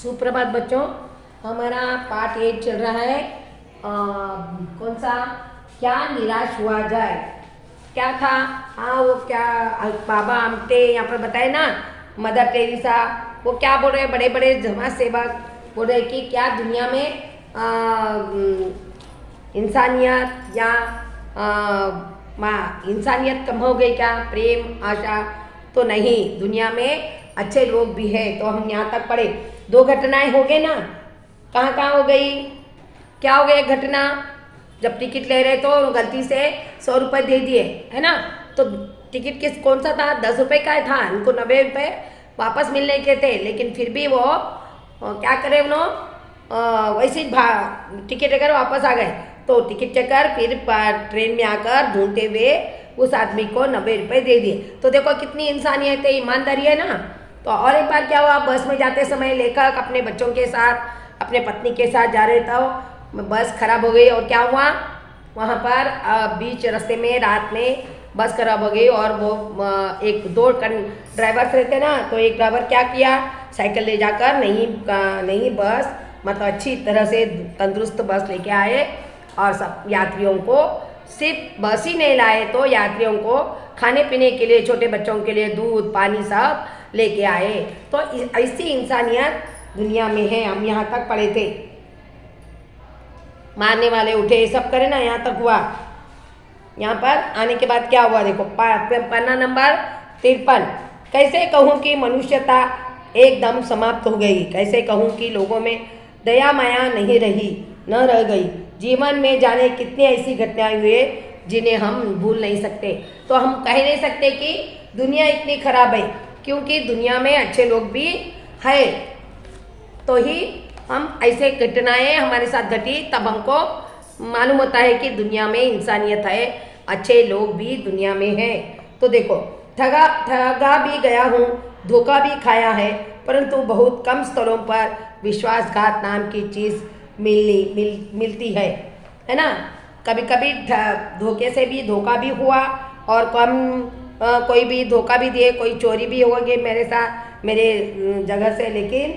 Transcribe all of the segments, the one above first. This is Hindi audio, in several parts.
सुप्रभात बच्चों। हमारा पाठ 8 चल रहा है। कौन सा? क्या निराश हुआ जाए। क्या था? हाँ, वो क्या बाबा आमटे यहाँ पर बताए ना, मदर टेरेसा। वो क्या बोल रहे हैं, बड़े बड़े समाज सेवक बोल रहे कि क्या दुनिया में इंसानियत या इंसानियत कम हो गई क्या? प्रेम आशा तो नहीं, दुनिया में अच्छे लोग भी है। तो हम यहाँ तक पढ़े, 2 घटनाएं हो गई ना। कहाँ कहाँ हो गई? क्या हो गया? एक घटना, जब टिकट ले रहे तो गलती से 100 रुपये दे दिए, है ना। तो टिकट किस कौन सा था? 10 रुपये का था। उनको 90 रुपये वापस मिलने के थे, लेकिन फिर भी वो क्या करे, उन्होंने वैसे ही टिकट लेकर वापस आ गए। तो टिकट चेकर फिर ट्रेन में आकर ढूंढते हुए उस आदमी को 90 रुपये दे दिए। तो देखो कितनी इंसानियत है, ईमानदारी है ना। तो और एक बार क्या हुआ, बस में जाते समय लेखक अपने बच्चों के साथ, अपने पत्नी के साथ जा रहे थे। बस खराब हो गई और क्या हुआ, वहाँ पर बीच रास्ते में रात में बस खराब हो गई। और वो एक 2 ड्राइवर रहते ना, तो एक ड्राइवर क्या किया, साइकिल ले जाकर नहीं बस मतलब अच्छी तरह से तंदुरुस्त बस लेके आए और सब यात्रियों को, सिर्फ बस ही नहीं लाए तो यात्रियों को खाने पीने के लिए, छोटे बच्चों के लिए दूध पानी सब लेके आए। तो ऐसी इंसानियत दुनिया में है। हम यहाँ तक पढ़े थे। मारने वाले उठे, सब करे ना, यहाँ तक हुआ। यहाँ पर आने के बाद क्या हुआ, देखो पन्ना नंबर 53। कैसे कहूँ कि मनुष्यता एकदम समाप्त हो गई, कैसे कहूँ कि लोगों में दया माया नहीं रही, न रह गई। जीवन में जाने कितनी ऐसी घटनाएं हुए जिन्हें हम भूल नहीं सकते। तो हम कह नहीं सकते कि दुनिया इतनी खराब है, क्योंकि दुनिया में अच्छे लोग भी है। तो ही हम ऐसे घटनाएं हमारे साथ घटी, तब हमको मालूम होता है कि दुनिया में इंसानियत है, अच्छे लोग भी दुनिया में हैं। तो देखो, ठगा भी गया हूँ, धोखा भी खाया है, परंतु बहुत कम स्थलों पर विश्वासघात नाम की चीज़ मिलती है ना। कभी कभी धोखे से भी धोखा भी हुआ, और कोई भी धोखा भी दिए, कोई चोरी भी हो गई मेरे साथ, मेरे जगह से। लेकिन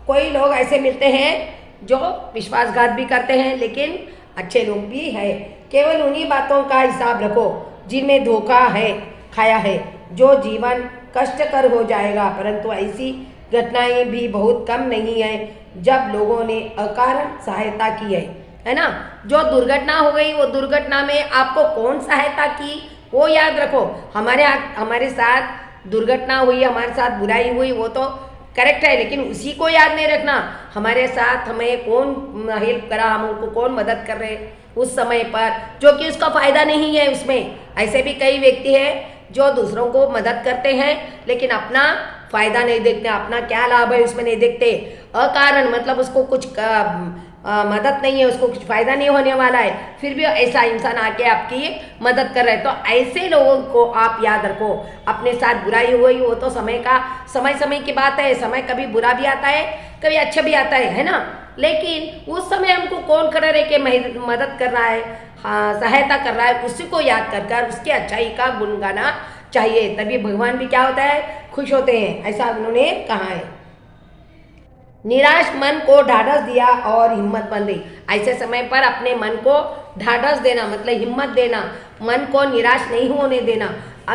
कोई लोग ऐसे मिलते हैं जो विश्वासघात भी करते हैं, लेकिन अच्छे लोग भी है। केवल उन्हीं बातों का हिसाब रखो जिनमें धोखा है खाया है, जो जीवन कष्टकर हो जाएगा। परंतु ऐसी घटनाएं भी बहुत कम नहीं है जब लोगों ने अकारण सहायता की है ना। जो दुर्घटना हो गई, वो दुर्घटना में आपको कौन सहायता की वो याद रखो। हमारे साथ दुर्घटना हुई, हमारे साथ बुराई हुई, वो तो करेक्ट है, लेकिन उसी को याद नहीं रखना। हमारे साथ हमें कौन हेल्प करा, हम उनको कौन मदद कर रहे उस समय पर, जो कि उसका फ़ायदा नहीं है उसमें। ऐसे भी कई व्यक्ति हैं जो दूसरों को मदद करते हैं, लेकिन अपना फ़ायदा नहीं देखते, अपना क्या लाभ है उसमें नहीं देखते। अकारण मतलब उसको कुछ मदद नहीं है, उसको कुछ फ़ायदा नहीं होने वाला है, फिर भी ऐसा इंसान आके आपकी मदद कर रहे हैं। तो ऐसे लोगों को आप याद रखो। अपने साथ बुराई हुई, वो तो समय की बात है। समय कभी बुरा भी आता है, कभी अच्छा भी आता है ना। लेकिन उस समय हमको कौन खड़ा रह के मदद कर रहा है, हाँ, सहायता कर रहा है, उसी को याद कर उसकी अच्छाई का गुण गाना चाहिए। तभी भगवान भी क्या होता है, खुश होते हैं, ऐसा उन्होंने कहा है। निराश मन को ढाढ़स दिया और हिम्मत बन गई। ऐसे समय पर अपने मन को ढाढ़स देना मतलब हिम्मत देना, मन को निराश नहीं होने देना।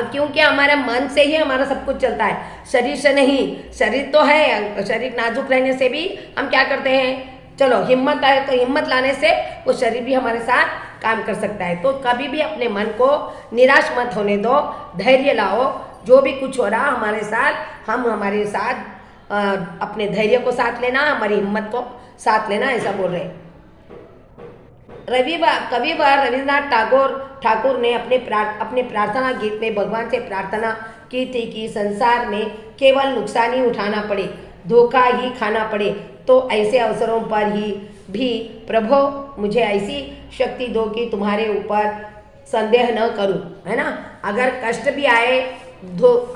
क्योंकि हमारे मन से ही हमारा सब कुछ चलता है, शरीर से नहीं। शरीर तो है, शरीर नाजुक रहने से भी हम क्या करते हैं, चलो हिम्मत आए तो हिम्मत लाने से वो शरीर भी हमारे साथ काम कर सकता है। तो कभी भी अपने मन को निराश मत होने दो, धैर्य लाओ। जो भी कुछ हो रहा हमारे साथ, हम हमारे साथ अपने धैर्य को साथ लेना, हमारी हिम्मत को साथ लेना, ऐसा बोल रहे हैं। कविवार रविन्द्रनाथ ठाकुर ने अपने प्रार्थना गीत में भगवान से प्रार्थना की थी कि संसार में केवल नुकसान ही उठाना पड़े, धोखा ही खाना पड़े, तो ऐसे अवसरों पर ही भी प्रभु मुझे ऐसी शक्ति दो कि तुम्हारे ऊपर संदेह न करूं, है ना। अगर कष्ट भी आए,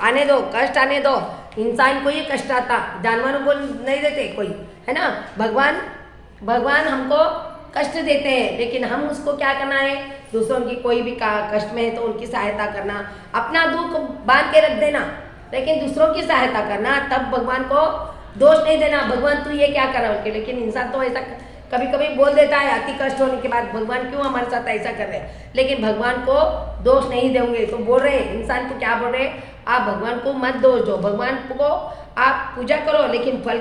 आने दो, कष्ट आने दो। इंसान को ही कष्ट आता, जानवरों को नहीं देते कोई, है ना। भगवान हमको कष्ट देते हैं, लेकिन हम उसको क्या करना है, दूसरों की कोई भी कष्ट में है तो उनकी सहायता करना, अपना दुख बांध के रख देना, लेकिन दूसरों की सहायता करना, तब भगवान को दोष नहीं देना, भगवान तू ये क्या कर रहा है, लेकिन इंसान तो ऐसा कभी कभी बोल देता है अति कष्ट होने के बाद, भगवान क्यों हमारे साथ ऐसा कर रहे हैं। लेकिन भगवान को दोष नहीं देंगे तो बोल रहे हैं इंसान को, क्या बोल रहे हैं, आप भगवान को मत दोष दो, भगवान को आप पूजा करो लेकिन फल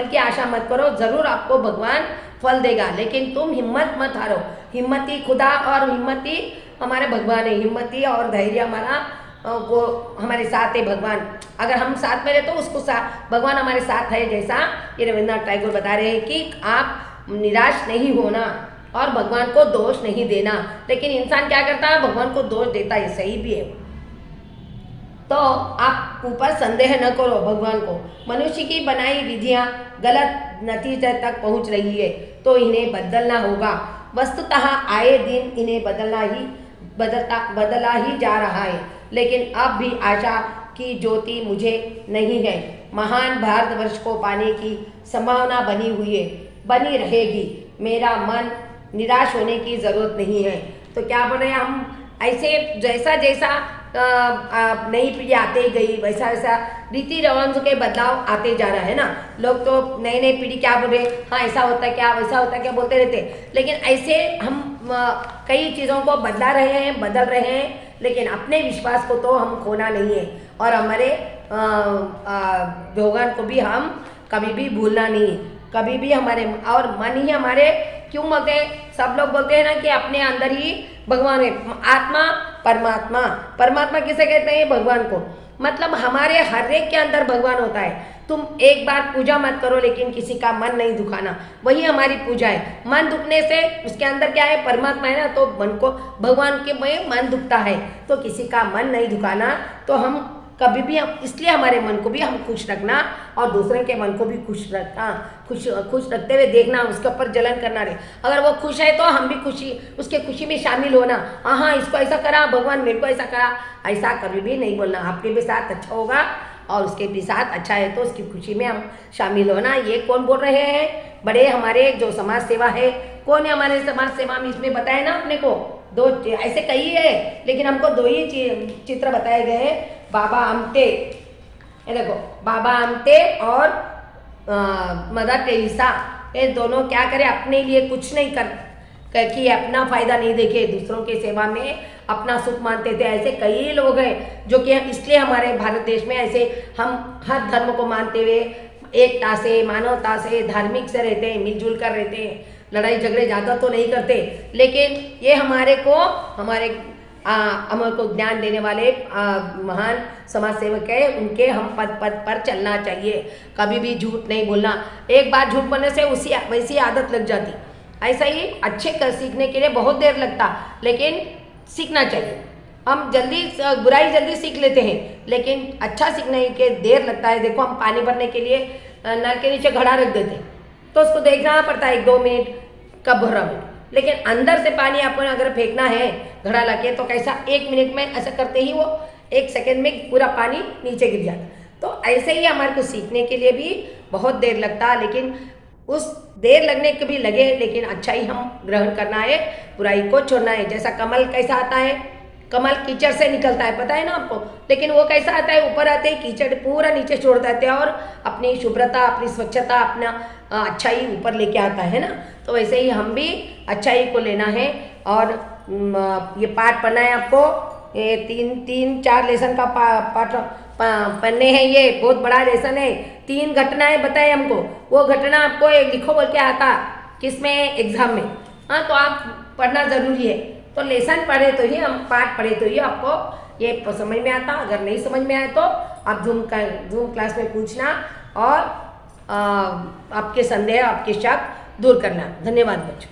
की आशा मत करो, जरूर आपको भगवान फल देगा, लेकिन तुम हिम्मत मत हारो। हिम्मती खुदा और हिम्मती हमारे भगवान है, हिम्मती और धैर्य हमारा वो हमारे साथ है भगवान। अगर हम साथ में रहे तो उसको भगवान हमारे साथ है, जैसा ये रविन्द्रनाथ टैगोर बता रहे हैं कि आप निराश नहीं होना और भगवान को दोष नहीं देना। लेकिन इंसान क्या करता है, भगवान को दोष देता है, सही भी है। तो आप ऊपर संदेह न करो भगवान को, मनुष्य की बनाई विधियां गलत नतीजे तक पहुंच रही है तो इन्हें बदलना होगा। वस्तुतः आए दिन इन्हें बदला ही जा रहा है, लेकिन अब भी आशा की ज्योति मुझे नहीं है। महान भारतवर्ष को पाने की संभावना बनी हुई है, बनी रहेगी। मेरा मन निराश होने की ज़रूरत नहीं है। तो क्या बोल रहे हैं हम, ऐसे जैसा जैसा नई पीढ़ी आते गई वैसा वैसा रीति रिवाज के बदलाव आते जा रहा है ना। लोग तो नई नई पीढ़ी क्या बोल रहे, हाँ ऐसा होता है क्या, वैसा होता है क्या बोलते रहते, लेकिन ऐसे हम कई चीज़ों को बदल रहे हैं, लेकिन अपने विश्वास को तो हम खोना नहीं है और हमारे भगवान को भी हम कभी भी भूलना नहीं, कभी भी हमारे और मन ही हमारे, क्यों बोलते हैं, सब लोग बोलते हैं ना कि अपने अंदर ही भगवान है, आत्मा परमात्मा। परमात्मा किसे कहते हैं, भगवान को, मतलब हमारे हर एक के अंदर भगवान होता है। तुम एक बार पूजा मत करो लेकिन किसी का मन नहीं दुखाना, वही हमारी पूजा है। मन दुखने से उसके अंदर क्या है, परमात्मा है ना, तो मन को भगवान के में मन दुखता है तो किसी का मन नहीं दुखाना। तो हम कभी भी इसलिए हमारे मन को भी हम खुश रखना और दूसरे के मन को भी खुश रखना, खुश रखते हुए देखना, उसके ऊपर जलन करना रहे। अगर वो खुश है तो हम भी उसके खुशी में शामिल होना, हाँ इसको ऐसा करा भगवान, मेरे को ऐसा करा, ऐसा कभी भी नहीं बोलना। आपके भी साथ अच्छा होगा और उसके भी साथ अच्छा है तो उसकी खुशी में हम शामिल होना। ये कौन बोल रहे हैं, बड़े हमारे जो समाज सेवा है, कौन है हमारे समाज सेवा में, इसमें बताए ना अपने को दो, ऐसे कई है लेकिन हमको दो ही चित्र बताए गए हैं, बाबा आमटे, ये देखो बाबा आमटे और मदर टेरेसा, ये दोनों क्या करे, अपने लिए कुछ नहीं कि अपना फायदा नहीं देखे, दूसरों के सेवा में अपना सुख मानते थे। ऐसे कई लोग हैं जो कि इसलिए हमारे भारत देश में ऐसे हम हर धर्म को मानते हुए एकता से, मानवता से, धार्मिक से रहते हैं, मिलजुल कर रहते हैं, लड़ाई झगड़े ज़्यादा तो नहीं करते। लेकिन ये हमारे को ज्ञान देने वाले महान समाज सेवक है, उनके हम पद पर चलना चाहिए, कभी भी झूठ नहीं बोलना। एक बार झूठ बोलने से वैसी आदत लग जाती। ऐसा ही अच्छे सीखने के लिए बहुत देर लगता, लेकिन सीखना चाहिए। हम बुराई जल्दी सीख लेते हैं लेकिन अच्छा सीखने के देर लगता है। देखो हम पानी भरने के लिए नल के नीचे घड़ा रख देते तो उसको देखना पड़ता है 1-2 मिनट कब भर रहा है, लेकिन अंदर से पानी आपको अगर फेंकना है घड़ा लगे तो कैसा 1 मिनट में ऐसा करते ही वो 1 सेकेंड में पूरा पानी नीचे गिर जाता। तो ऐसे ही हमारे को सीखने के लिए भी बहुत देर लगता, लेकिन उस देर लगने के भी लगे लेकिन अच्छा ही हम ग्रहण करना है, बुराई को छोड़ना है। जैसा कमल कैसा आता है, कमल कीचड़ से निकलता है, पता है ना आपको, लेकिन वो कैसा आता है, ऊपर आते ही कीचड़ पूरा नीचे छोड़ देते हैं और अपनी शुभ्रता, अपनी स्वच्छता, अपना अच्छाई ऊपर लेके आता है ना। तो वैसे ही हम भी अच्छाई को लेना है और ये पाठ पढ़ना है आपको। ये 3-4 लेसन का पाठ पढ़ने हैं, ये बहुत बड़ा लेसन है। 3 घटनाएं बताए हमको, वो घटना आपको लिखो बोल के आता किसमें, एग्जाम में, हाँ तो आप पढ़ना ज़रूरी है। तो लेसन पढ़े तो ही हम, पाठ पढ़े तो ही आपको ये समझ में आता। अगर नहीं समझ में आए तो आप जूम क्लास में पूछना और आपके संदेह, आपके शक दूर करना। धन्यवाद बच्चों।